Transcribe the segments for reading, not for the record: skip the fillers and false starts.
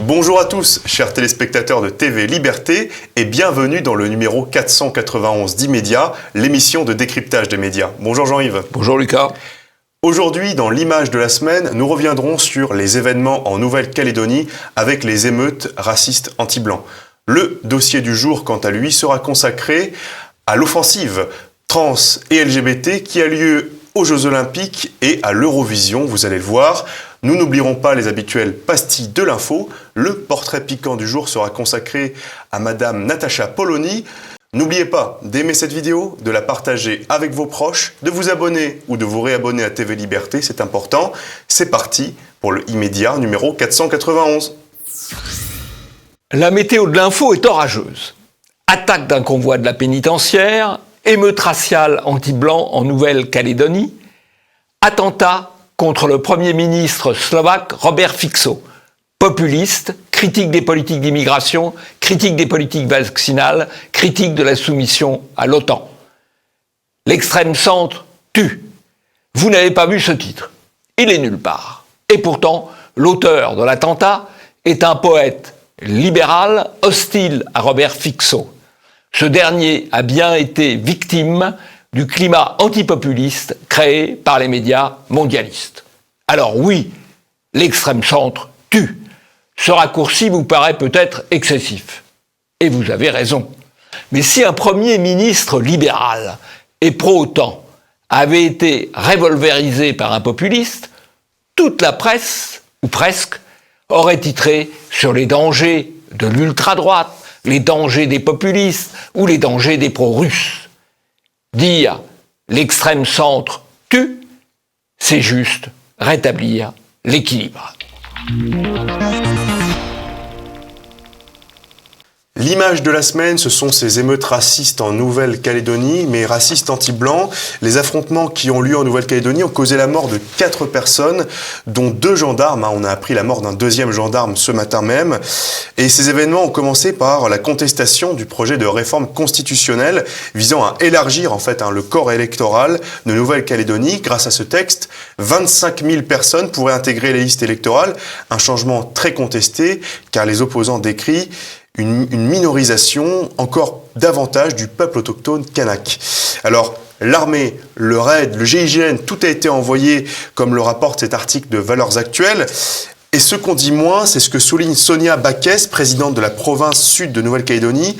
Bonjour à tous, chers téléspectateurs de TV Liberté, et bienvenue dans le numéro 491 d'Immédiat, l'émission de décryptage des médias. Bonjour Jean-Yves. Bonjour Lucas. Aujourd'hui, dans l'image de la semaine, nous reviendrons sur les événements en Nouvelle-Calédonie avec les émeutes racistes anti-blancs. Le dossier du jour, quant à lui, sera consacré à l'offensive trans et LGBT qui a lieu aux Jeux Olympiques et à l'Eurovision, vous allez le voir. Nous n'oublierons pas les habituelles pastilles de l'info. Le portrait piquant du jour sera consacré à Madame Natacha Polony. N'oubliez pas d'aimer cette vidéo, de la partager avec vos proches, de vous abonner ou de vous réabonner à TV Liberté, c'est important. C'est parti pour le Immédiat numéro 491. La météo de l'info est orageuse. Attaque d'un convoi de la pénitentiaire, émeute raciale anti-blanc en Nouvelle-Calédonie, attentat contre le Premier ministre slovaque Robert Fico, populiste, critique des politiques d'immigration, critique des politiques vaccinales, critique de la soumission à l'OTAN. L'extrême centre tue. Vous n'avez pas vu ce titre. Il est nulle part. Et pourtant, l'auteur de l'attentat est un poète libéral hostile à Robert Fico. Ce dernier a bien été victime du climat antipopuliste créé par les médias mondialistes. Alors oui, l'extrême centre tue. Ce raccourci vous paraît peut-être excessif. Et vous avez raison. Mais si un Premier ministre libéral et pro-OTAN avait été revolverisé par un populiste, toute la presse, ou presque, aurait titré sur les dangers de l'ultra-droite, les dangers des populistes ou les dangers des pro-russes. Dire l'extrême centre tue, c'est juste rétablir l'équilibre. L'image de la semaine, ce sont ces émeutes racistes en Nouvelle-Calédonie, mais racistes anti-blancs. Les affrontements qui ont lieu en Nouvelle-Calédonie ont causé la mort de 4 personnes, dont 2 gendarmes. On a appris la mort d'un 2e gendarme ce matin même. Et ces événements ont commencé par la contestation du projet de réforme constitutionnelle visant à élargir le corps électoral de Nouvelle-Calédonie. Grâce à ce texte, 25 000 personnes pourraient intégrer les listes électorales. Un changement très contesté, car les opposants décrient une minorisation encore davantage du peuple autochtone kanak. Alors, l'armée, le RAID, le GIGN, tout a été envoyé, comme le rapporte cet article de Valeurs Actuelles. Et ce qu'on dit moins, c'est ce que souligne Sonia Backès, présidente de la province sud de Nouvelle-Calédonie.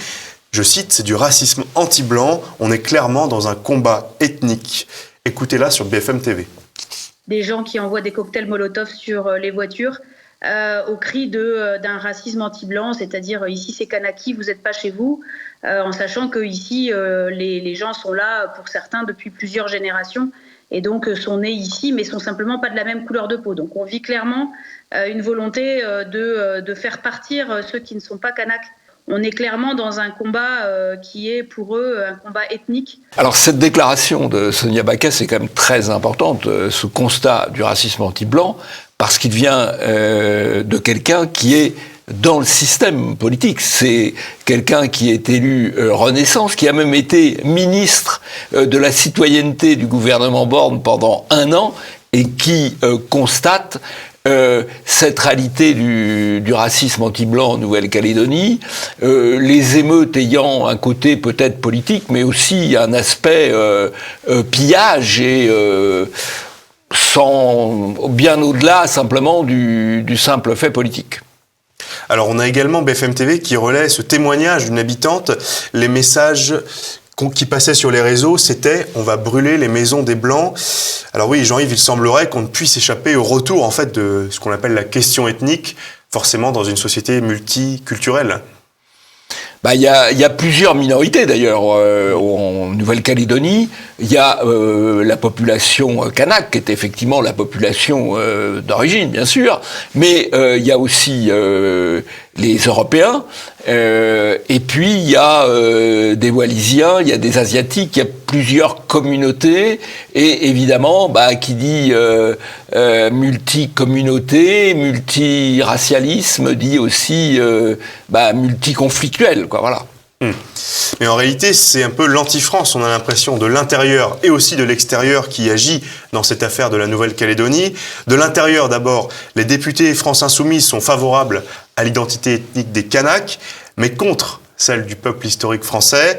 Je cite, c'est du racisme anti-blanc, on est clairement dans un combat ethnique. Écoutez-la sur BFM TV. Des gens qui envoient des cocktails Molotov sur les voitures, au cri d'un racisme anti-blanc, c'est-à-dire ici c'est Kanaki, vous n'êtes pas chez vous, en sachant que ici les gens sont là pour certains depuis plusieurs générations et donc sont nés ici mais sont simplement pas de la même couleur de peau. Donc on vit clairement une volonté de faire partir ceux qui ne sont pas Kanak. On est clairement dans un combat qui est pour eux un combat ethnique. Alors cette déclaration de Sonia Backès est quand même très importante, ce constat du racisme anti-blanc, parce qu'il vient de quelqu'un qui est dans le système politique. C'est quelqu'un qui est élu Renaissance, qui a même été ministre de la citoyenneté du gouvernement Borne pendant 1 an et qui constate cette réalité du racisme anti-blanc en Nouvelle-Calédonie, les émeutes ayant un côté peut-être politique, mais aussi un aspect pillage et bien au-delà simplement du simple fait politique. Alors on a également BFM TV qui relaie ce témoignage d'une habitante. Les messages qui passaient sur les réseaux, c'était « on va brûler les maisons des Blancs ». Alors oui, Jean-Yves, il semblerait qu'on ne puisse échapper au retour en fait de ce qu'on appelle la question ethnique, forcément dans une société multiculturelle. Il y a plusieurs minorités d'ailleurs en Nouvelle-Calédonie. il y a la population kanak, qui est effectivement la population d'origine, bien sûr, mais il y a aussi les Européens, et puis il y a des Wallisiens, il y a des Asiatiques, il y a plusieurs communautés, et évidemment, qui dit multicommunauté, multiracialisme, dit aussi multiconflictuel, quoi, voilà. Mais en réalité, c'est un peu l'anti-France, on a l'impression, de l'intérieur et aussi de l'extérieur qui agit dans cette affaire de la Nouvelle-Calédonie. De l'intérieur, d'abord, les députés France Insoumise sont favorables à l'identité ethnique des Kanaks, mais contre celle du peuple historique français.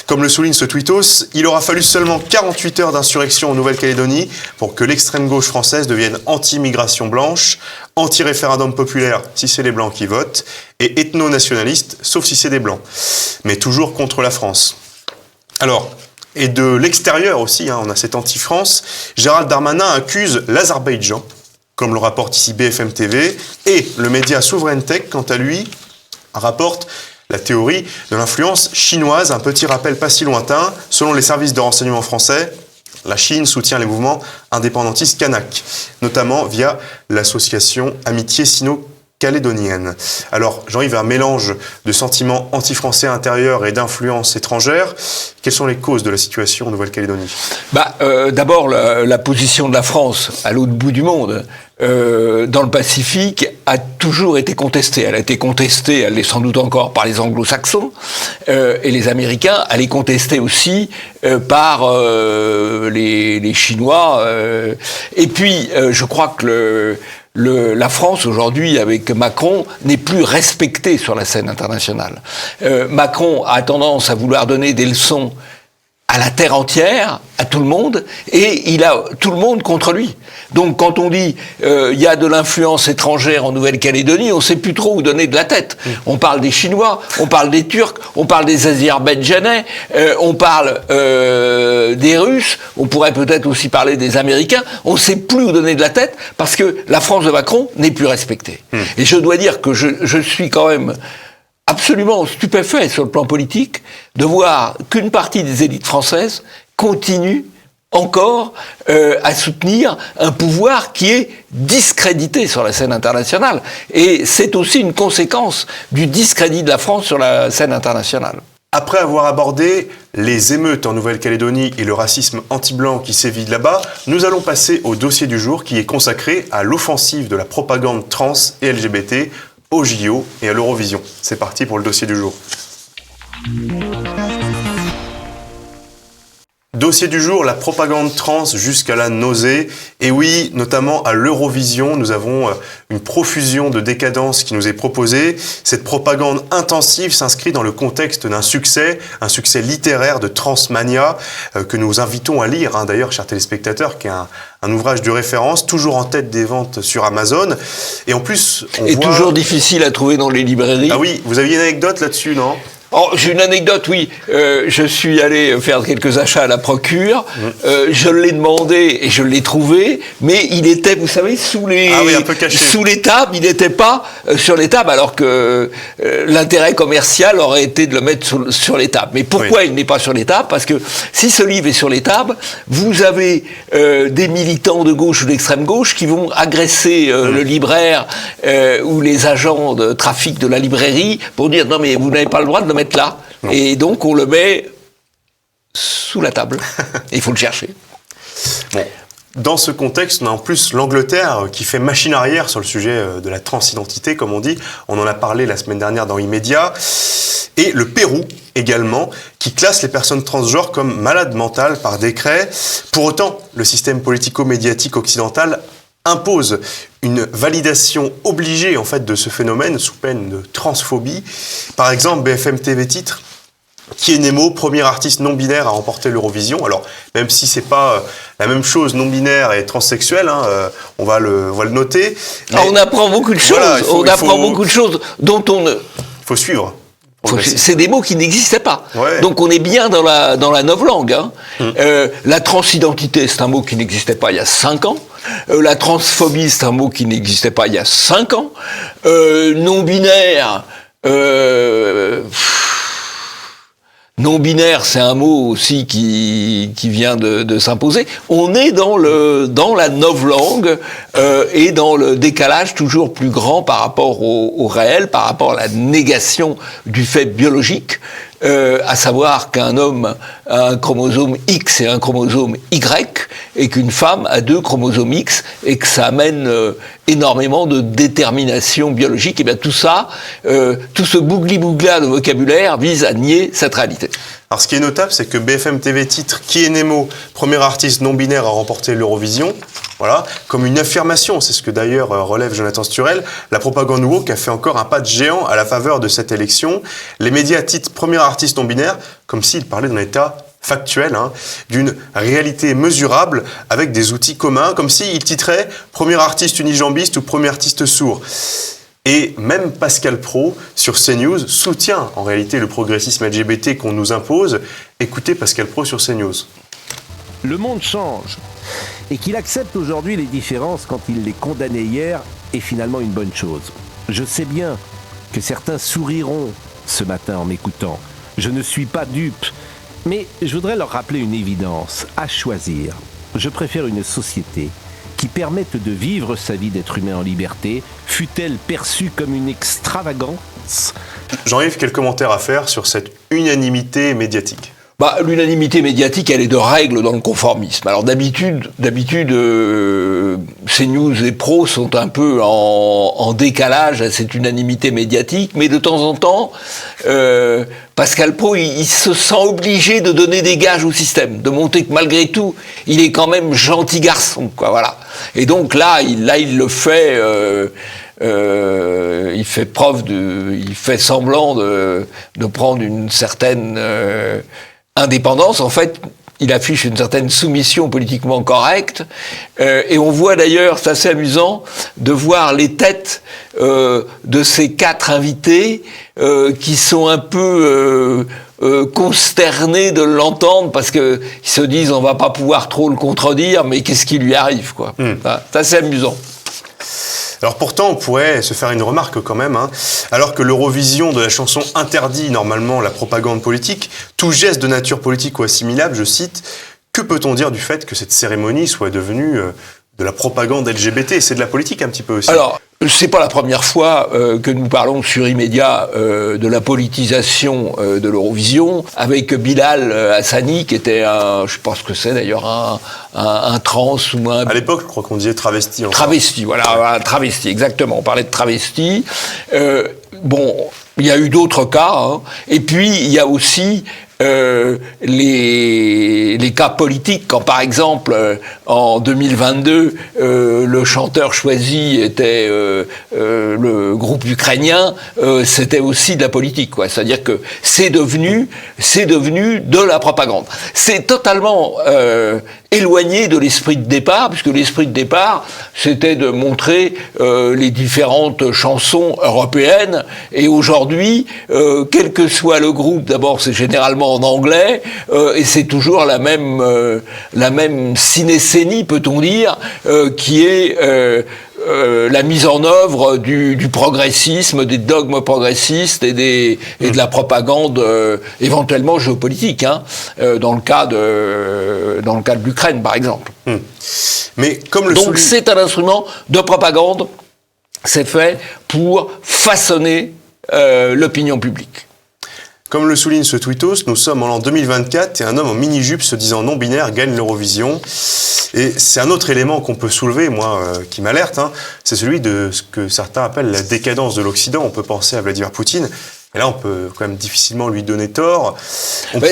Comme le souligne ce tweetos, il aura fallu seulement 48 heures d'insurrection en Nouvelle-Calédonie pour que l'extrême gauche française devienne anti-immigration blanche, anti-référendum populaire si c'est les blancs qui votent, et ethno-nationaliste sauf si c'est des blancs. Mais toujours contre la France. Alors, et de l'extérieur aussi, on a cette anti-France, Gérald Darmanin accuse l'Azerbaïdjan, comme le rapporte ici BFM TV, et le média Souverain Tech, quant à lui, rapporte la théorie de l'influence chinoise, un petit rappel pas si lointain. Selon les services de renseignement français, la Chine soutient les mouvements indépendantistes kanaks, notamment via l'association Amitié Sino-Calédonienne. Alors, Jean-Yves, un mélange de sentiments anti-français intérieurs et d'influences étrangères. Quelles sont les causes de la situation en Nouvelle-Calédonie ? D'abord, la position de la France à l'autre bout du monde, dans le Pacifique, a toujours été contestée. Elle a été contestée, elle l'est sans doute encore par les anglo-saxons, et les Américains. Elle est contestée aussi par les Chinois. Et puis, je crois que la France, aujourd'hui, avec Macron, n'est plus respectée sur la scène internationale. Macron a tendance à vouloir donner des leçons à la terre entière, à tout le monde, et il a tout le monde contre lui. Donc quand on dit il y a de l'influence étrangère en Nouvelle-Calédonie, on ne sait plus trop où donner de la tête. On parle des Chinois, on parle des Turcs, on parle des Azerbaïdjanais, on parle des Russes, on pourrait peut-être aussi parler des Américains. On ne sait plus où donner de la tête parce que la France de Macron n'est plus respectée. Et je dois dire que je suis quand même absolument stupéfait sur le plan politique de voir qu'une partie des élites françaises continue encore à soutenir un pouvoir qui est discrédité sur la scène internationale. Et c'est aussi une conséquence du discrédit de la France sur la scène internationale. Après avoir abordé les émeutes en Nouvelle-Calédonie et le racisme anti-blanc qui sévit là-bas, nous allons passer au dossier du jour qui est consacré à l'offensive de la propagande trans et LGBT au JO et à l'Eurovision. C'est parti pour le dossier du jour. Dossier du jour, la propagande trans jusqu'à la nausée. Et oui, notamment à l'Eurovision, nous avons une profusion de décadence qui nous est proposée. Cette propagande intensive s'inscrit dans le contexte d'un succès, un succès littéraire de Transmania, que nous invitons à lire, d'ailleurs, chers téléspectateurs, qui est un ouvrage de référence, toujours en tête des ventes sur Amazon. Et en plus, on voit... toujours difficile à trouver dans les librairies. Ah oui, vous aviez une anecdote là-dessus, non ? Oh, j'ai une anecdote, oui. Je suis allé faire quelques achats à la Procure. Je l'ai demandé et je l'ai trouvé, mais il était, vous savez, sous les tables. Il n'était pas sur les tables, alors que l'intérêt commercial aurait été de le mettre sur les tables. Mais pourquoi il n'est pas sur les tables ? Parce que si ce livre est sur les tables, vous avez des militants de gauche ou d'extrême gauche qui vont agresser le libraire ou les agents de trafic de la librairie pour dire non mais vous n'avez pas le droit de le mettre là. Non. Et donc on le met sous la table. Et il faut le chercher. Bon. Dans ce contexte, on a en plus l'Angleterre qui fait machine arrière sur le sujet de la transidentité, comme on dit. On en a parlé la semaine dernière dans Immédiat. Et le Pérou également, qui classe les personnes transgenres comme malades mentales par décret. Pour autant, le système politico-médiatique occidental impose une validation obligée en fait de ce phénomène sous peine de transphobie. Par exemple, BFM TV titre qui est Nemo, premier artiste non-binaire à remporter l'Eurovision. Alors, même si c'est pas la même chose, non-binaire et transsexuel, on va le noter. Mais on apprend beaucoup de choses. Voilà, beaucoup de choses dont on ne... Il faut suivre. C'est des mots qui n'existaient pas. Ouais. Donc on est bien dans la novlangue. La transidentité, c'est un mot qui n'existait pas il y a 5 ans. La transphobie, c'est un mot qui n'existait pas il y a 5 ans. Non-binaire... Non-binaire, c'est un mot aussi qui vient de s'imposer. On est dans la novlangue et dans le décalage toujours plus grand par rapport au réel, par rapport à la négation du fait biologique, à savoir qu'un homme a un chromosome X et un chromosome Y, et qu'une femme a 2 chromosomes X, et que ça amène énormément de détermination biologique. Et bien tout ça, tout ce bougli-bougla de vocabulaire vise à nier cette réalité. Alors ce qui est notable, c'est que BFM TV titre Qui est Nemo, premier artiste non-binaire à remporter l'Eurovision. Voilà, comme une affirmation, c'est ce que d'ailleurs relève Jonathan Sturel. La propagande woke a fait encore un pas de géant à la faveur de cette élection. Les médias titrent premier artiste non-binaire, comme s'il parlait d'un état factuel, d'une réalité mesurable avec des outils communs, comme s'il titrait premier artiste unijambiste ou premier artiste sourd. Et même Pascal Praud, sur CNews, soutient en réalité le progressisme LGBT qu'on nous impose. Écoutez Pascal Praud sur CNews. Le monde change. Et qu'il accepte aujourd'hui les différences quand il les condamnait hier est finalement une bonne chose. Je sais bien que certains souriront ce matin en m'écoutant. Je ne suis pas dupe. Mais je voudrais leur rappeler une évidence. À choisir, je préfère une société qui permette de vivre sa vie d'être humain en liberté, fût-elle perçue comme une extravagance. Jean-Yves, quel commentaire à faire sur cette unanimité médiatique ? L'unanimité médiatique, elle est de règle dans le conformisme. Alors d'habitude, CNews et Pro sont un peu en décalage à cette unanimité médiatique, mais de temps en temps, Pascal Praud, il se sent obligé de donner des gages au système, de montrer que malgré tout, il est quand même gentil garçon, quoi, voilà. Et donc là, il le fait. Il fait semblant de prendre une certaine indépendance. En fait, il affiche une certaine soumission politiquement correcte. Et on voit d'ailleurs, c'est assez amusant, de voir les têtes de ces 4 invités qui sont un peu consternés de l'entendre parce que ils se disent on va pas pouvoir trop le contredire, mais qu'est-ce qui lui arrive, quoi. Voilà, c'est assez amusant. Alors pourtant, on pourrait se faire une remarque quand même. Alors que l'Eurovision de la chanson interdit normalement la propagande politique, tout geste de nature politique ou assimilable, je cite, que peut-on dire du fait que cette cérémonie soit devenue de la propagande LGBT ? C'est de la politique un petit peu aussi. Alors, c'est pas la première fois que nous parlons sur Immédiat de la politisation de l'Eurovision, avec Bilal Hassani, qui était je pense que c'est d'ailleurs un trans ou un... À l'époque, je crois qu'on disait travesti. Encore. Travesti, voilà, travesti, exactement. On parlait de travesti. Bon, il y a eu d'autres cas, et puis il y a aussi les cas politiques, quand par exemple en 2022 le chanteur choisi était le groupe ukrainien, c'était aussi de la politique, quoi. C'est-à-dire que c'est devenu de la propagande. C'est totalement éloigné de l'esprit de départ, puisque l'esprit de départ, c'était de montrer les différentes chansons européennes, et aujourd'hui, quel que soit le groupe, d'abord c'est généralement en anglais, et c'est toujours la même cinécénie, peut-on dire, qui est la mise en œuvre du progressisme, des dogmes progressistes et de la propagande éventuellement géopolitique, dans le cas de l'Ukraine par exemple. Mais comme donc c'est un instrument de propagande, c'est fait pour façonner l'opinion publique. Comme le souligne ce tweetos, nous sommes en l'an 2024 et un homme en mini-jupe se disant non-binaire gagne l'Eurovision. Et c'est un autre élément qu'on peut soulever, moi, qui m'alerte, c'est celui de ce que certains appellent la décadence de l'Occident. On peut penser à Vladimir Poutine, et là on peut quand même difficilement lui donner tort.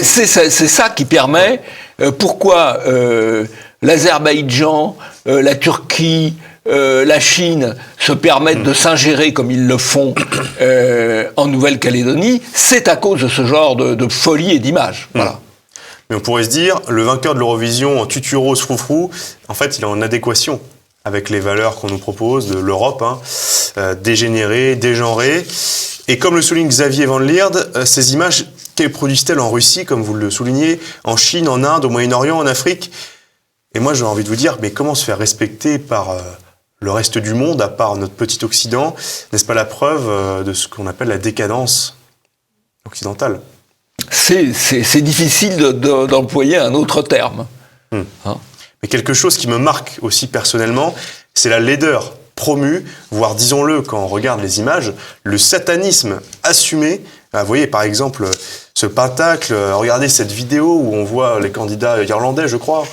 C'est ça qui permet, pourquoi l'Azerbaïdjan, la Turquie, la Chine se permettent de s'ingérer comme ils le font en Nouvelle-Calédonie, c'est à cause de ce genre de folie et d'image. Voilà. Mais on pourrait se dire, le vainqueur de l'Eurovision, tutu rose froufrou, en fait, il est en adéquation avec les valeurs qu'on nous propose de l'Europe, dégénérée, dégenrée. Et comme le souligne Xavier Van Lierde, ces images, quelles produisent-elles en Russie, comme vous le soulignez, en Chine, en Inde, au Moyen-Orient, en Afrique ? Et moi, j'ai envie de vous dire, mais comment se faire respecter par le reste du monde, à part notre petit Occident ? N'est-ce pas la preuve de ce qu'on appelle la décadence occidentale ? C'est difficile d'employer un autre terme. Hein. Mais quelque chose qui me marque aussi personnellement, c'est la laideur promue, voire disons-le quand on regarde les images, le satanisme assumé. Vous voyez par exemple ce pentacle, regardez cette vidéo où on voit les candidats irlandais, je crois.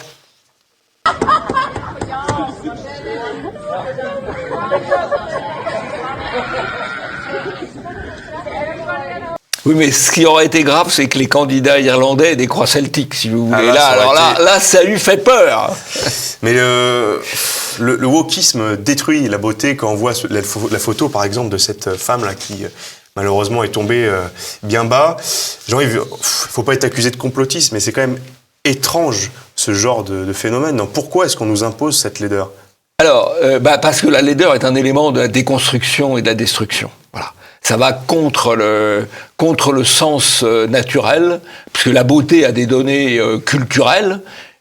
Oui, mais ce qui aurait été grave, c'est que les candidats irlandais aient des croix celtiques, si vous voulez. Là, ça lui fait peur. Mais le wokisme détruit la beauté quand on voit la photo, par exemple, de cette femme-là qui, malheureusement, est tombée bien bas. Jean-Yves, faut pas être accusé de complotisme, mais c'est quand même étrange, ce genre de phénomène. Donc, pourquoi est-ce qu'on nous impose cette laideur ? Alors, parce que la laideur est un élément de la déconstruction et de la destruction. Voilà. Ça va contre le sens naturel, puisque la beauté a des données culturelles.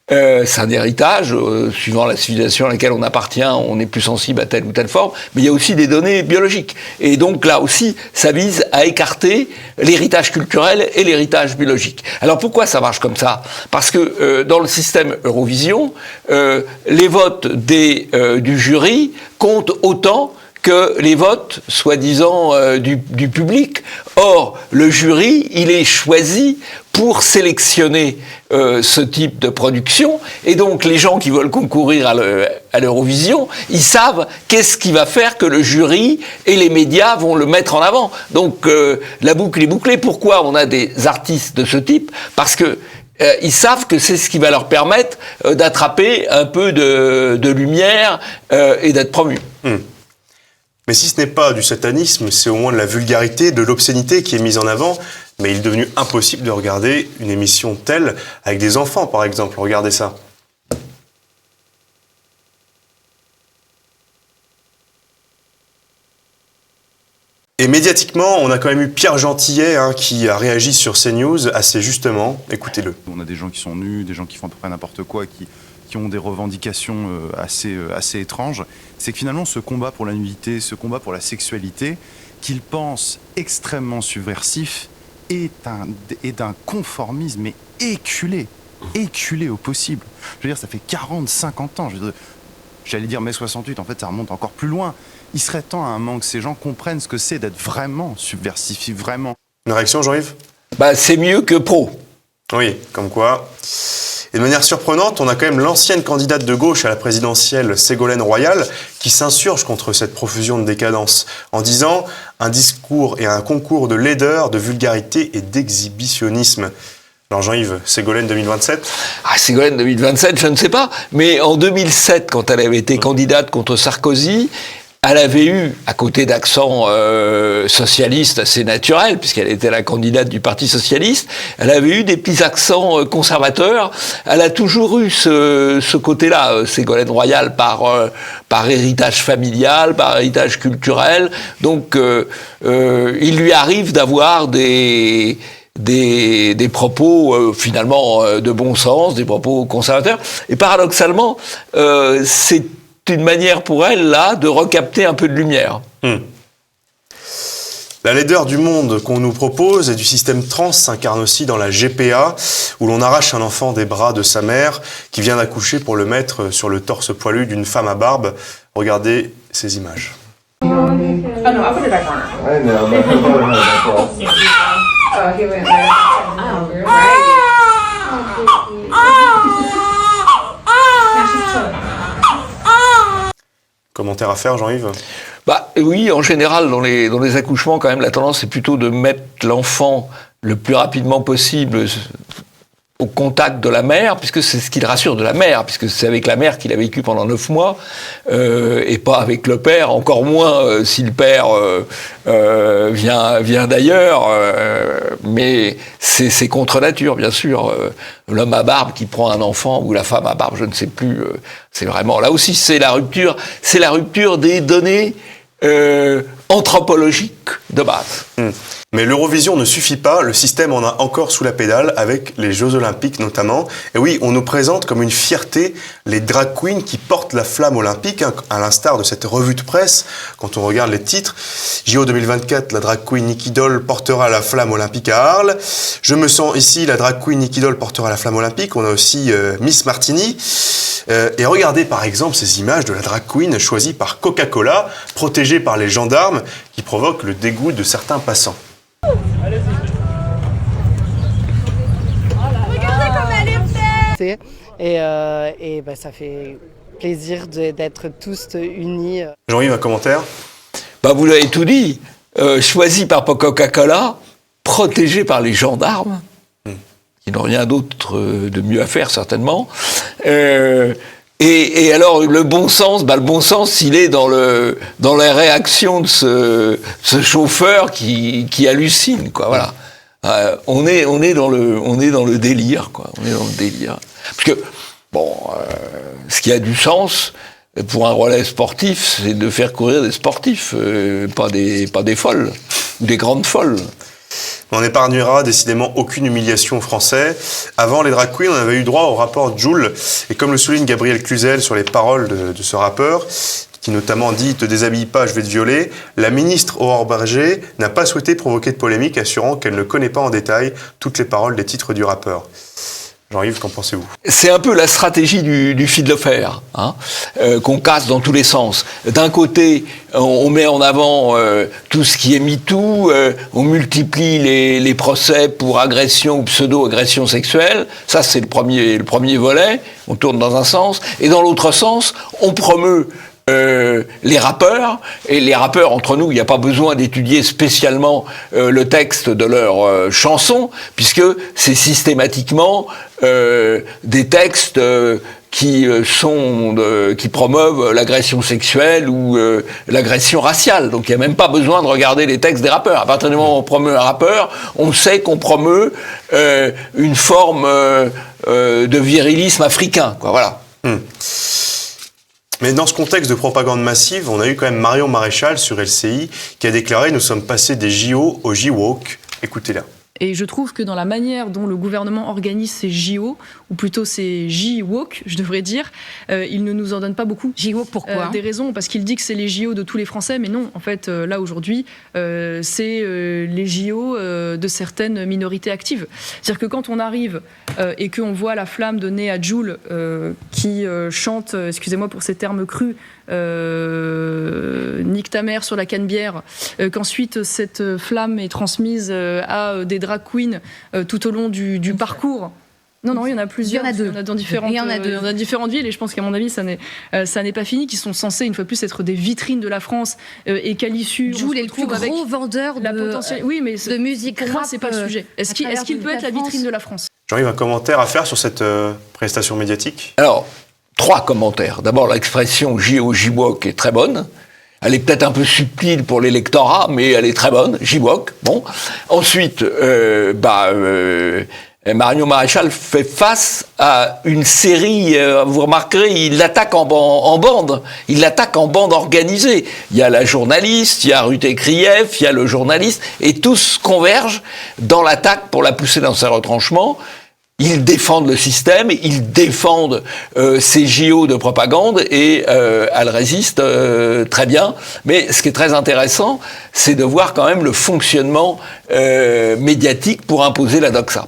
C'est un héritage, suivant la civilisation à laquelle on appartient, on est plus sensible à telle ou telle forme, mais il y a aussi des données biologiques. Et donc là aussi, ça vise à écarter l'héritage culturel et l'héritage biologique. Alors pourquoi ça marche comme ça ? Parce que dans le système Eurovision, les votes du jury comptent autant que les votes, soi-disant, du public. Or, le jury, il est choisi pour sélectionner ce type de production, et donc les gens qui veulent concourir à l'Eurovision, ils savent qu'est-ce qui va faire que le jury et les médias vont le mettre en avant. Donc, la boucle est bouclée. Pourquoi on a des artistes de ce type ? Parce que ils savent que c'est ce qui va leur permettre d'attraper un peu de lumière et d'être promus. Mais si ce n'est pas du satanisme, c'est au moins de la vulgarité, de l'obscénité qui est mise en avant. Mais il est devenu impossible de regarder une émission telle avec des enfants, par exemple. Regardez ça. Et médiatiquement, on a quand même eu Pierre Gentillet qui a réagi sur CNews assez justement. Écoutez-le. On a des gens qui sont nus, des gens qui font à peu près n'importe quoi, qui ont des revendications assez étranges. C'est que finalement, ce combat pour la nudité, ce combat pour la sexualité, qu'ils pensent extrêmement subversif, est d'un conformisme mais éculé au possible. Je veux dire, ça fait 40, 50 ans. J'allais dire mai 68, en fait, ça remonte encore plus loin. Il serait temps à un moment que ces gens comprennent ce que c'est d'être vraiment subversif, vraiment. Une réaction, Jean-Yves ? C'est mieux que pro. Oui, comme quoi. Et de manière surprenante, on a quand même l'ancienne candidate de gauche à la présidentielle, Ségolène Royal, qui s'insurge contre cette profusion de décadence, en disant un discours et un concours de laideur, de vulgarité et d'exhibitionnisme. Alors Jean-Yves, Ségolène 2027 ? Ségolène 2027, je ne sais pas. Mais en 2007, quand elle avait été candidate contre Sarkozy, elle avait eu, à côté d'accent socialiste assez naturel, puisqu'elle était la candidate du Parti socialiste, elle avait eu des petits accents conservateurs. Elle a toujours eu ce côté-là, Ségolène Royal, par héritage familial, par héritage culturel. Donc, il lui arrive d'avoir des propos finalement de bon sens, des propos conservateurs. Et paradoxalement, c'est une manière pour elle, là, de recapter un peu de lumière. La laideur du monde qu'on nous propose et du système trans s'incarne aussi dans la GPA, où l'on arrache un enfant des bras de sa mère, qui vient d'accoucher pour le mettre sur le torse poilu d'une femme à barbe. Regardez ces images. Oh no, I'll put it back on her. I know, but oh, he went there. Oh, right. Now she's chilling. Commentaire à faire, Jean-Yves ? Oui, en général, dans les accouchements, quand même, la tendance est plutôt de mettre l'enfant le plus rapidement possible au contact de la mère, puisque c'est ce qui le rassure de la mère, puisque c'est avec la mère qu'il a vécu pendant 9 mois, et pas avec le père, encore moins si le père vient d'ailleurs, mais c'est contre nature, bien sûr. L'homme à barbe qui prend un enfant, ou la femme à barbe, je ne sais plus, c'est vraiment, là aussi, c'est la rupture des données anthropologiques de base. Mais l'Eurovision ne suffit pas, le système en a encore sous la pédale avec les Jeux Olympiques notamment. Et oui, on nous présente comme une fierté les drag queens qui portent la flamme olympique, hein, à l'instar de cette revue de presse. Quand on regarde les titres, JO 2024, la drag queen Nicky Doll portera la flamme olympique à Arles. Je me sens ici, la drag queen Nicky Doll portera la flamme olympique. On a aussi Miss Martini. Et regardez par exemple ces images de la drag queen choisie par Coca-Cola, protégée par les gendarmes, qui provoquent le dégoût de certains passants. Regardez comme elle est belle. Et bah, ça fait plaisir d'être tous unis. Jean-Yves, un commentaire? Bah, vous l'avez tout dit. Choisi par Coca-Cola, protégé par les gendarmes, qui n'ont rien d'autre de mieux à faire certainement. Et alors le bon sens, le bon sens, il est dans la réaction de ce chauffeur qui hallucine, quoi. Voilà. On est dans le délire, quoi. On est dans le délire. Parce que ce qui a du sens pour un relais sportif, c'est de faire courir des sportifs, pas des folles ou des grandes folles. On n'épargnera décidément aucune humiliation aux Français. Avant les drag queens, on avait eu droit au rapport Joule. Et comme le souligne Gabriel Cluzel sur les paroles de ce rappeur, qui notamment dit « Te déshabille pas, je vais te violer », la ministre Aurore Bergé n'a pas souhaité provoquer de polémique, assurant qu'elle ne connaît pas en détail toutes les paroles des titres du rappeur. Jean-Yves, qu'en pensez-vous? C'est un peu la stratégie du fil de fer, hein, qu'on casse dans tous les sens. D'un côté, on met en avant tout ce qui est MeToo, on multiplie les procès pour agression ou pseudo-agression sexuelle. Ça, c'est le premier volet. On tourne dans un sens. Et dans l'autre sens, on promeut les rappeurs, et les rappeurs, entre nous, il n'y a pas besoin d'étudier spécialement le texte de leurs chansons, puisque c'est systématiquement des textes qui promeuvent l'agression sexuelle ou l'agression raciale. Donc il n'y a même pas besoin de regarder les textes des rappeurs. À partir du moment où on promeut un rappeur, on sait qu'on promeut une forme de virilisme africain, quoi. Voilà. Mais dans ce contexte de propagande massive, on a eu quand même Marion Maréchal sur LCI qui a déclaré « Nous sommes passés des JO au J-Walk ». Écoutez-la. Et je trouve que dans la manière dont le gouvernement organise ces JO, ou plutôt ces J-Walk, je devrais dire, il ne nous en donne pas beaucoup. J-Walk, pourquoi des raisons, parce qu'il dit que c'est les JO de tous les Français, mais non, en fait, là aujourd'hui, c'est les JO de certaines minorités actives. C'est-à-dire que quand on arrive et qu'on voit la flamme donnée à Joule qui chante, excusez-moi pour ces termes crus, nique ta mère sur la canebière, qu'ensuite cette flamme est transmise à des drag queens tout au long du parcours. Non, il y en a plusieurs. Il y en a deux. Il y en a dans différentes villes, et je pense qu'à mon avis, ça n'est pas fini, qui sont censés, une fois de plus, être des vitrines de la France, et qu'à l'issue... Joule est le plus gros vendeur de musique rap. Pour moi, c'est pas le sujet. Est-ce qu'il peut être la vitrine de la France? Jean-Yves, un commentaire à faire sur cette prestation médiatique? Alors, 3 commentaires. D'abord, l'expression J-Walk est très bonne. Elle est peut-être un peu subtile pour l'électorat, mais elle est très bonne. J-Walk, bon. Ensuite, Marion Maréchal fait face à une série, vous remarquerez, il l'attaque en bande. Il l'attaque en bande organisée. Il y a la journaliste, il y a Ruth Krief, il y a le journaliste, et tous convergent dans l'attaque pour la pousser dans ses retranchements. Ils défendent le système, ils défendent ces JO de propagande, et elle résiste très bien. Mais ce qui est très intéressant, c'est de voir quand même le fonctionnement médiatique pour imposer la doxa.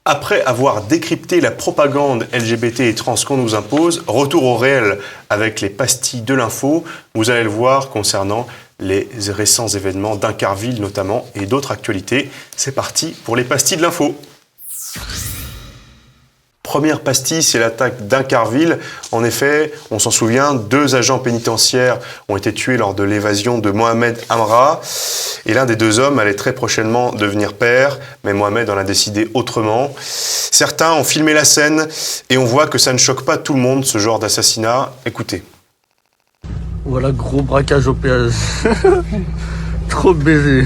Après avoir décrypté la propagande LGBT et trans qu'on nous impose, retour au réel avec les pastilles de l'info. Vous allez le voir concernant les récents événements d'Incarville notamment et d'autres actualités. C'est parti pour les pastilles de l'info. Première pastille, c'est l'attaque d'Incarville. En effet, on s'en souvient, 2 agents pénitentiaires ont été tués lors de l'évasion de Mohamed Amra. Et l'un des 2 hommes allait très prochainement devenir père, mais Mohamed en a décidé autrement. Certains ont filmé la scène et on voit que ça ne choque pas tout le monde, ce genre d'assassinat. Écoutez. Voilà, gros braquage au péage. Trop baisé.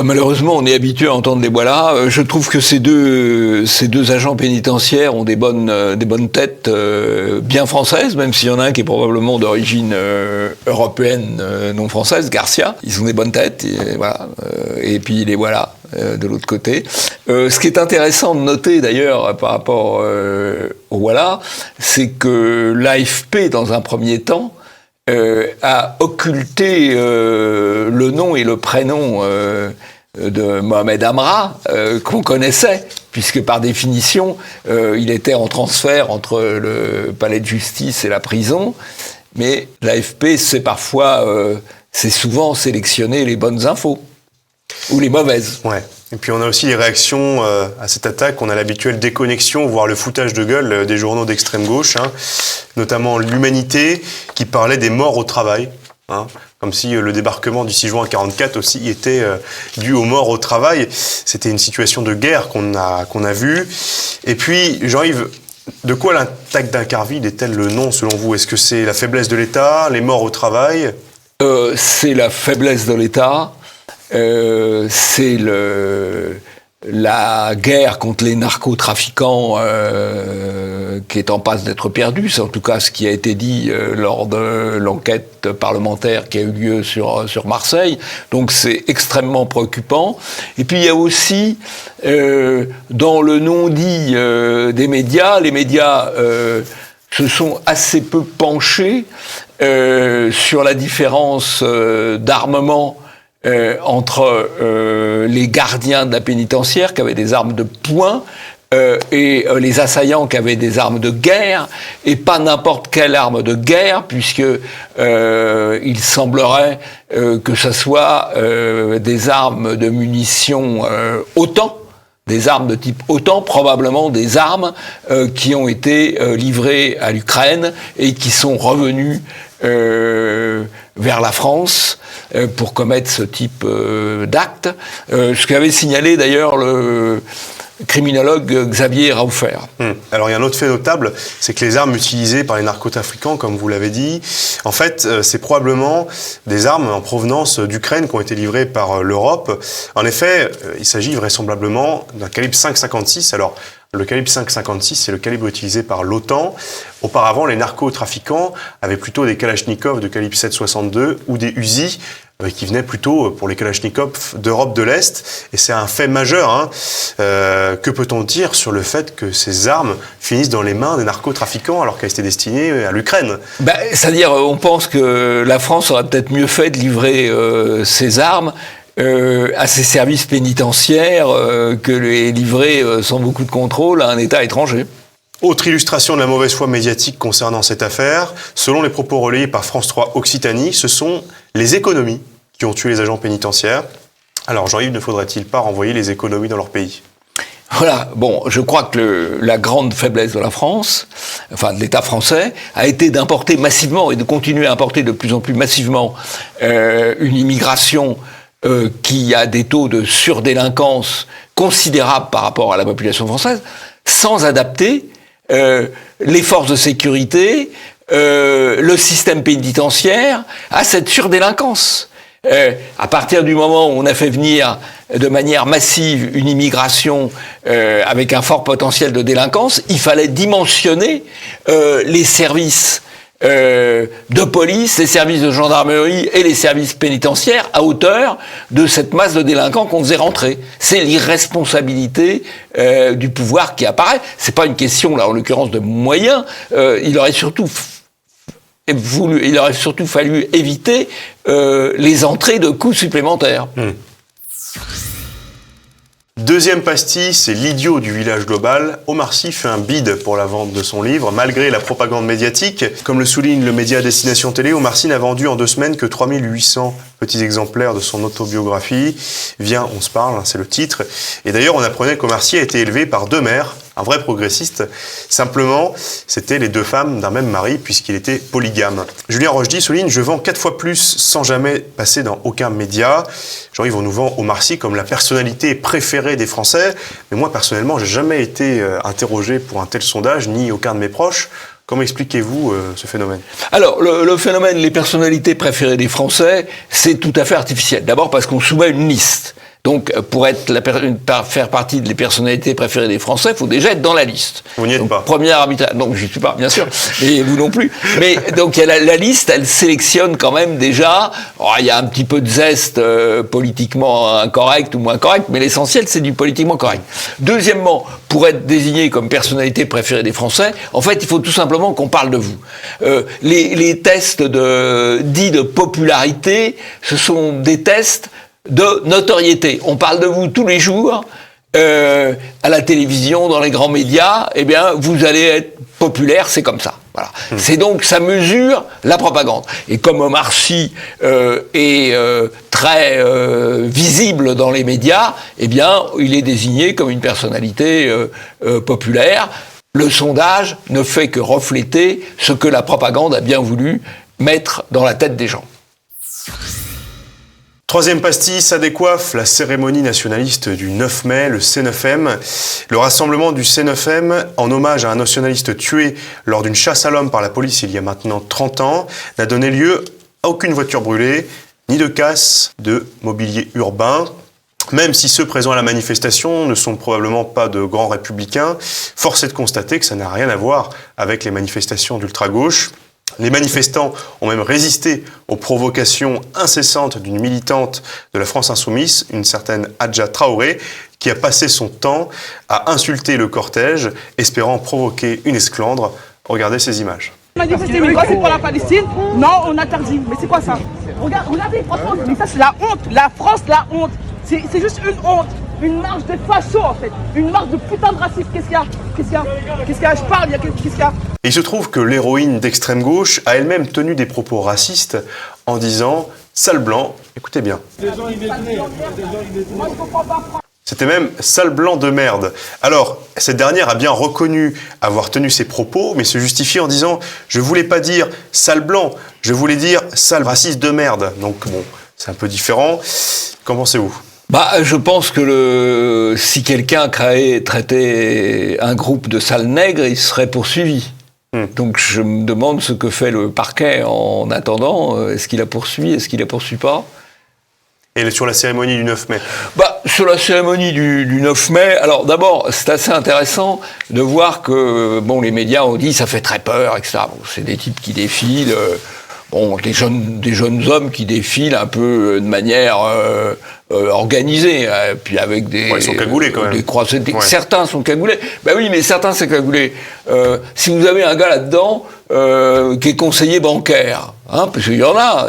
Malheureusement, on est habitué à entendre les voilà. Je trouve que ces deux agents pénitentiaires ont des bonnes têtes bien françaises, même s'il y en a un qui est probablement d'origine européenne, non française, Garcia. Ils ont des bonnes têtes, et voilà. Et puis les voilà de l'autre côté. Ce qui est intéressant de noter d'ailleurs par rapport aux voilà, c'est que l'AFP, dans un premier temps, a occulté le nom et le prénom de Mohamed Amra, qu'on connaissait, puisque par définition, il était en transfert entre le palais de justice et la prison. Mais l'AFP, c'est souvent sélectionner les bonnes infos, ou les mauvaises. Ouais. Et puis on a aussi les réactions à cette attaque. On a l'habituelle déconnexion, voire le foutage de gueule des journaux d'extrême gauche, notamment l'Humanité, qui parlait des morts au travail. Comme si le débarquement du 6 juin 1944 aussi était dû aux morts au travail. C'était une situation de guerre qu'on a vue. Et puis, Jean-Yves, de quoi l'attaque d'Incarville est-elle le nom selon vous? Est-ce que c'est la faiblesse de l'État, les morts au travail? C'est la faiblesse de l'État. C'est la guerre contre les narcotrafiquants qui est en passe d'être perdue. C'est en tout cas ce qui a été dit lors de l'enquête parlementaire qui a eu lieu sur Marseille. Donc c'est extrêmement préoccupant. Et puis il y a aussi, dans le non-dit des médias, les médias se sont assez peu penchés sur la différence d'armement entre les gardiens de la pénitentiaire qui avaient des armes de poing et les assaillants qui avaient des armes de guerre, et pas n'importe quelle arme de guerre, puisque il semblerait que ce soit des armes de munitions OTAN, des armes de type OTAN, probablement des armes qui ont été livrées à l'Ukraine et qui sont revenues vers la France pour commettre ce type d'actes. Ce qu'avait signalé d'ailleurs le criminologue Xavier Raufer. Alors il y a un autre fait notable, c'est que les armes utilisées par les narcotrafiquants, comme vous l'avez dit, en fait, c'est probablement des armes en provenance d'Ukraine qui ont été livrées par l'Europe. En effet, il s'agit vraisemblablement d'un calibre 5,56. Alors, le calibre 5,56, c'est le calibre utilisé par l'OTAN. Auparavant, les narcotrafiquants avaient plutôt des Kalachnikov de calibre 7,62 ou des Uzi qui venaient plutôt, pour les Kalachnikov, d'Europe de l'Est. Et c'est un fait majeur. Que peut-on dire sur le fait que ces armes finissent dans les mains des narcotrafiquants alors qu'elles étaient destinées à l'Ukraine? C'est-à-dire, on pense que la France aurait peut-être mieux fait de livrer ces armes à ses services pénitentiaires que les livrer sans beaucoup de contrôle à un État étranger. Autre illustration de la mauvaise foi médiatique concernant cette affaire, selon les propos relayés par France 3 Occitanie, ce sont les économies qui ont tué les agents pénitentiaires. Alors Jean-Yves, ne faudrait-il pas renvoyer les économies dans leur pays? Voilà, bon, je crois que la grande faiblesse de la France, enfin de l'État français, a été d'importer massivement et de continuer à importer de plus en plus massivement une immigration qui a des taux de surdélinquance considérables par rapport à la population française, sans adapter les forces de sécurité, le système pénitentiaire à cette surdélinquance. À partir du moment où on a fait venir de manière massive une immigration avec un fort potentiel de délinquance, il fallait dimensionner les services de police, les services de gendarmerie et les services pénitentiaires à hauteur de cette masse de délinquants qu'on faisait rentrer. C'est l'irresponsabilité du pouvoir qui apparaît. C'est pas une question, là, en l'occurrence, de moyens. Il aurait surtout fallu éviter les entrées de coûts supplémentaires. Deuxième pastille, c'est l'idiot du village global. Omar Sy fait un bid pour la vente de son livre, malgré la propagande médiatique. Comme le souligne le média Destination Télé, Omar Sy n'a vendu en 2 semaines que 3800 petits exemplaires de son autobiographie. Viens, on se parle, c'est le titre. Et d'ailleurs, on apprenait qu'Omar Sy a été élevé par 2 mères, un vrai progressiste. Simplement, c'était les 2 femmes d'un même mari, puisqu'il était polygame. Julien Rochdy souligne « Je vends 4 fois plus sans jamais passer dans aucun média ». Jean-Yves, on nous vend Omar Sy comme la personnalité préférée des Français. Mais moi, personnellement, j'ai jamais été interrogé pour un tel sondage, ni aucun de mes proches. Comment expliquez-vous ce phénomène? Alors, le phénomène, les personnalités préférées des Français, c'est tout à fait artificiel. D'abord parce qu'on soumet une liste. Donc, pour faire partie des personnalités préférées des Français, il faut déjà être dans la liste. Vous n'y êtes pas. Premier arbitrage. Donc, je n'y suis pas, bien sûr. Et vous non plus. Mais donc, la liste, elle sélectionne quand même déjà. Il y a un petit peu de zeste politiquement incorrect ou moins correct, mais l'essentiel, c'est du politiquement correct. Deuxièmement, pour être désigné comme personnalité préférée des Français, en fait, il faut tout simplement qu'on parle de vous. Les tests dits de popularité, ce sont des tests de notoriété. On parle de vous tous les jours, à la télévision, dans les grands médias, eh bien, vous allez être populaire, c'est comme ça. Voilà. C'est donc, ça mesure la propagande. Et comme Omar Sy est très visible dans les médias, eh bien, il est désigné comme une personnalité populaire. Le sondage ne fait que refléter ce que la propagande a bien voulu mettre dans la tête des gens. Troisième pastille, ça décoiffe la cérémonie nationaliste du 9 mai, le C9M. Le rassemblement du C9M, en hommage à un nationaliste tué lors d'une chasse à l'homme par la police il y a maintenant 30 ans, n'a donné lieu à aucune voiture brûlée, ni de casse de mobilier urbain. Même si ceux présents à la manifestation ne sont probablement pas de grands républicains, force est de constater que ça n'a rien à voir avec les manifestations d'ultra-gauche. Les manifestants ont même résisté aux provocations incessantes d'une militante de la France Insoumise, une certaine Adja Traoré, qui a passé son temps à insulter le cortège, espérant provoquer une esclandre. Regardez ces images. Manifester, mais quoi, c'est pour la Palestine? Non, on interdit. Mais c'est quoi ça? Regardez, franchement, mais ça c'est la honte. La France, la honte. C'est juste une honte. Une marche de facho en fait, une marche de putain de racisme. Qu'est-ce qu'il y a? Je parle, qu'est-ce qu'il y a? Et il se trouve que l'héroïne d'extrême gauche a elle-même tenu des propos racistes en disant « sale blanc », écoutez bien. C'était même « sale blanc de merde ». Alors, cette dernière a bien reconnu avoir tenu ces propos, mais se justifie en disant « je voulais pas dire sale blanc, je voulais dire sale raciste de merde ». Donc bon, c'est un peu différent. Qu'en pensez-vous ? Je pense que si quelqu'un traitait un groupe de sales nègres, il serait poursuivi. Donc je me demande ce que fait le parquet en attendant. Est-ce qu'il a poursuivi? Est-ce qu'il la poursuit pas? Et sur la cérémonie du 9 mai? Sur la cérémonie du 9 mai, alors d'abord, c'est assez intéressant de voir que les médias ont dit ça fait très peur, etc. C'est des types qui défilent. Des jeunes hommes qui défilent un peu de manière organisée, puis avec des... ils sont cagoulés quand même. Des croisés, certains sont cagoulés. Oui, mais certains c'est cagoulé. Si vous avez un gars là-dedans qui est conseiller bancaire, parce qu'il y en a,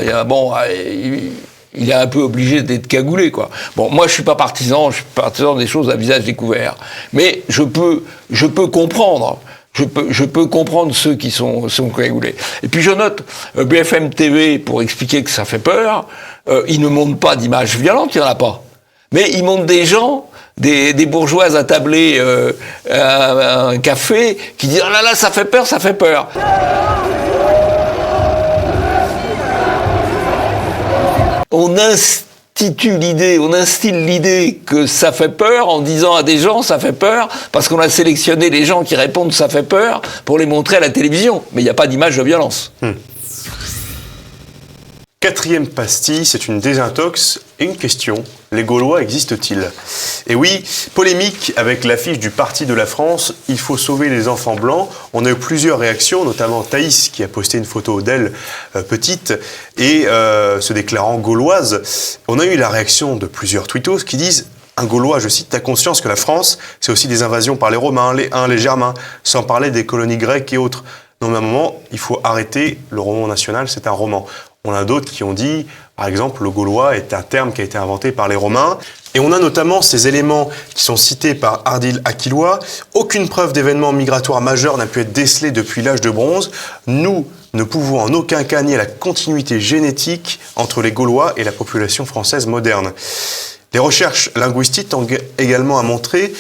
il est un peu obligé d'être cagoulé, quoi. Moi je suis pas partisan des choses à visage découvert. Mais je peux comprendre. Je peux comprendre ceux qui sont cagoulés. Et puis je note, BFM TV, pour expliquer que ça fait peur, ils ne montrent pas d'images violentes, il n'y en a pas. Mais ils montrent des gens, des bourgeoises attablées à un café, qui disent « Oh là là, ça fait peur, ça fait peur ». On instille l'idée que ça fait peur en disant à des gens ça fait peur parce qu'on a sélectionné les gens qui répondent ça fait peur pour les montrer à la télévision. Mais il n'y a pas d'image de violence. Quatrième pastille, c'est une désintox et une question. Les Gaulois existent-ils? Et oui, polémique avec l'affiche du Parti de la France, il faut sauver les enfants blancs. On a eu plusieurs réactions, notamment Thaïs qui a posté une photo d'elle petite et se déclarant gauloise. On a eu la réaction de plusieurs tweetos qui disent un Gaulois, je cite, t'as conscience que la France, c'est aussi des invasions par les Romains, les Huns, les Germains, sans parler des colonies grecques et autres. Non, mais à un moment, il faut arrêter le roman national, c'est un roman. On a d'autres qui ont dit, par exemple, le gaulois est un terme qui a été inventé par les Romains. Et on a notamment ces éléments qui sont cités par Ardil Akilois. Aucune preuve d'événement migratoire majeur n'a pu être décelée depuis l'âge de bronze. Nous ne pouvons en aucun cas nier la continuité génétique entre les Gaulois et la population française moderne. Les recherches linguistiques ont également montré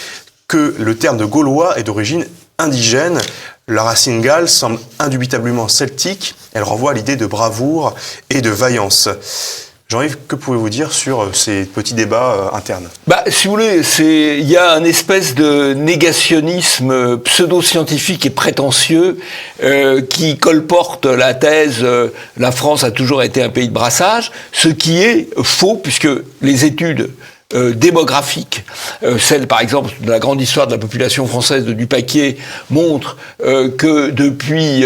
que le terme de Gaulois est d'origine indigène. La racine gale semble indubitablement celtique. Elle renvoie à l'idée de bravoure et de vaillance. Jean-Yves, que pouvez-vous dire sur ces petits débats internes? Si vous voulez, il y a un espèce de négationnisme pseudo-scientifique et prétentieux qui colporte la thèse la France a toujours été un pays de brassage, ce qui est faux puisque les études démographiques. Celle, par exemple, de la grande histoire de la population française de Dupaquier montre que depuis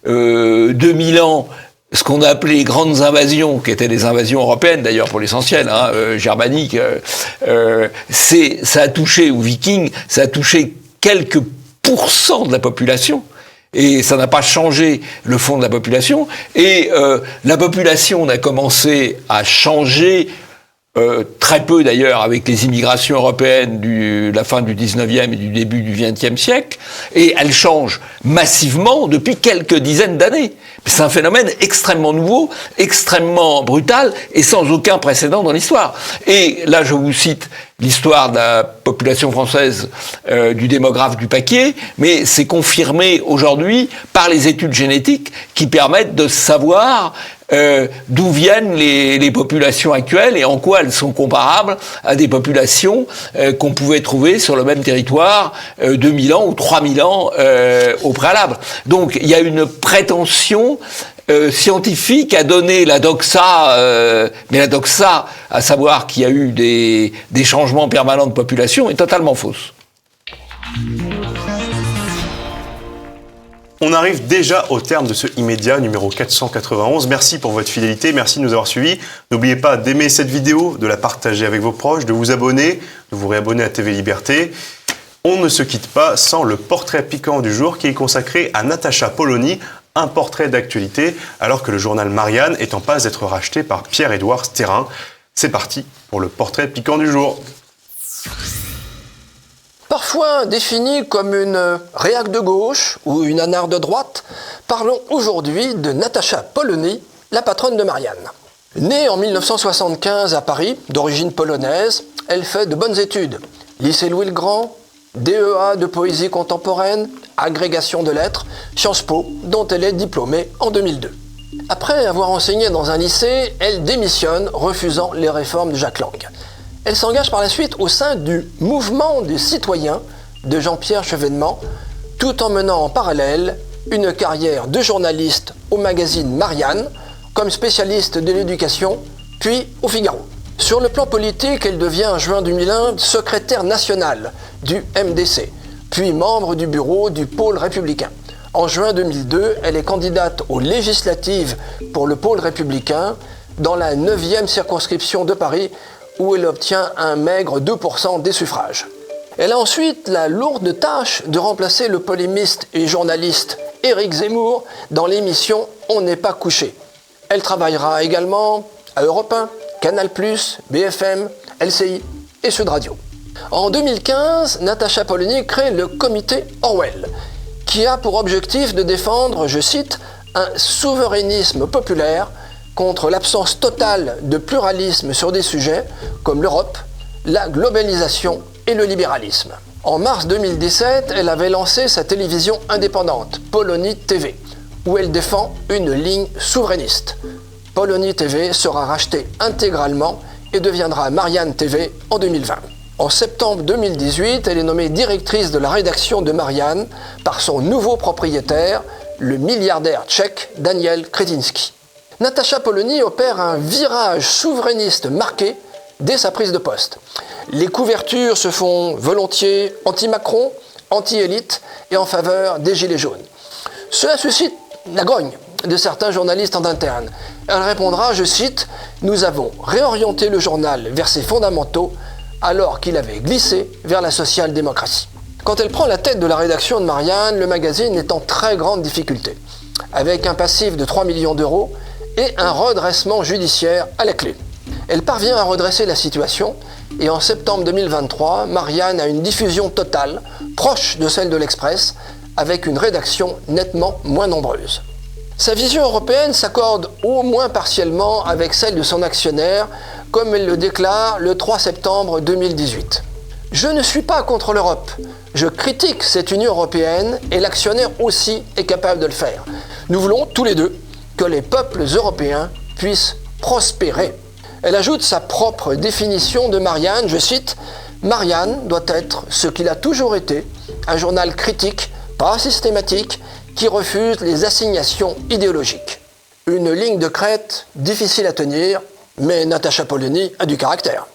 2000 ans, ce qu'on a appelé les grandes invasions, qui étaient des invasions européennes d'ailleurs pour l'essentiel, germaniques, ça a touché aux Vikings, ça a touché quelques pourcents de la population. Et ça n'a pas changé le fond de la population. Et la population n'a commencé à changer très peu d'ailleurs avec les immigrations européennes de la fin du 19e et du début du 20e siècle. Et elle change massivement depuis quelques dizaines d'années. C'est un phénomène extrêmement nouveau, extrêmement brutal et sans aucun précédent dans l'histoire. Et là, je vous cite l'histoire de la population française du démographe Dupaquier, mais c'est confirmé aujourd'hui par les études génétiques qui permettent de savoir d'où viennent les populations actuelles et en quoi elles sont comparables à des populations qu'on pouvait trouver sur le même territoire 2000 ans ou 3000 ans au préalable. Donc il y a une prétention scientifique à donner la doxa, mais la doxa, à savoir qu'il y a eu des changements permanents de population, est totalement fausse. On arrive déjà au terme de ce immédiat numéro 491. Merci pour votre fidélité, merci de nous avoir suivis. N'oubliez pas d'aimer cette vidéo, de la partager avec vos proches, de vous abonner, de vous réabonner à TV Liberté. On ne se quitte pas sans le portrait piquant du jour qui est consacré à Natacha Polony, un portrait d'actualité, alors que le journal Marianne est en passe d'être racheté par Pierre-Édouard Sterrin. C'est parti pour le portrait piquant du jour. Parfois définie comme une réac de gauche ou une anard de droite, parlons aujourd'hui de Natacha Polony, la patronne de Marianne. Née en 1975 à Paris, d'origine polonaise, elle fait de bonnes études. Lycée Louis-le-Grand, DEA de poésie contemporaine, agrégation de lettres, Sciences Po, dont elle est diplômée en 2002. Après avoir enseigné dans un lycée, elle démissionne, refusant les réformes de Jack Lang. Elle s'engage par la suite au sein du mouvement des citoyens de Jean-Pierre Chevènement, tout en menant en parallèle une carrière de journaliste au magazine Marianne, comme spécialiste de l'éducation, puis au Figaro. Sur le plan politique, elle devient en juin 2001 secrétaire nationale du MDC, puis membre du bureau du Pôle républicain. En juin 2002, elle est candidate aux législatives pour le Pôle républicain dans la 9e circonscription de Paris, où elle obtient un maigre 2% des suffrages. Elle a ensuite la lourde tâche de remplacer le polémiste et journaliste Éric Zemmour dans l'émission On n'est pas couché. Elle travaillera également à Europe 1, Canal+, BFM, LCI et Sud Radio. En 2015, Natacha Polony crée le comité Orwell, qui a pour objectif de défendre, je cite, un souverainisme populaire contre l'absence totale de pluralisme sur des sujets comme l'Europe, la globalisation et le libéralisme. En mars 2017, elle avait lancé sa télévision indépendante, Polony TV, où elle défend une ligne souverainiste. Polony TV sera rachetée intégralement et deviendra Marianne TV en 2020. En septembre 2018, elle est nommée directrice de la rédaction de Marianne par son nouveau propriétaire, le milliardaire tchèque Daniel Kretinsky. Natacha Polony opère un virage souverainiste marqué dès sa prise de poste. Les couvertures se font volontiers anti-Macron, anti-élite et en faveur des Gilets jaunes. Cela suscite la grogne de certains journalistes en interne. Elle répondra, je cite, « Nous avons réorienté le journal vers ses fondamentaux alors qu'il avait glissé vers la social-démocratie. » Quand elle prend la tête de la rédaction de Marianne, le magazine est en très grande difficulté, avec un passif de 3 millions d'euros et un redressement judiciaire à la clé. Elle parvient à redresser la situation et en septembre 2023, Marianne a une diffusion totale, proche de celle de l'Express, avec une rédaction nettement moins nombreuse. Sa vision européenne s'accorde au moins partiellement avec celle de son actionnaire, comme elle le déclare le 3 septembre 2018. « Je ne suis pas contre l'Europe. Je critique cette Union européenne et l'actionnaire aussi est capable de le faire. Nous voulons tous les deux que les peuples européens puissent prospérer. » Elle ajoute sa propre définition de Marianne, je cite, « Marianne doit être ce qu'il a toujours été, un journal critique, pas systématique, qui refuse les assignations idéologiques. » Une ligne de crête difficile à tenir, mais Natacha Polony a du caractère.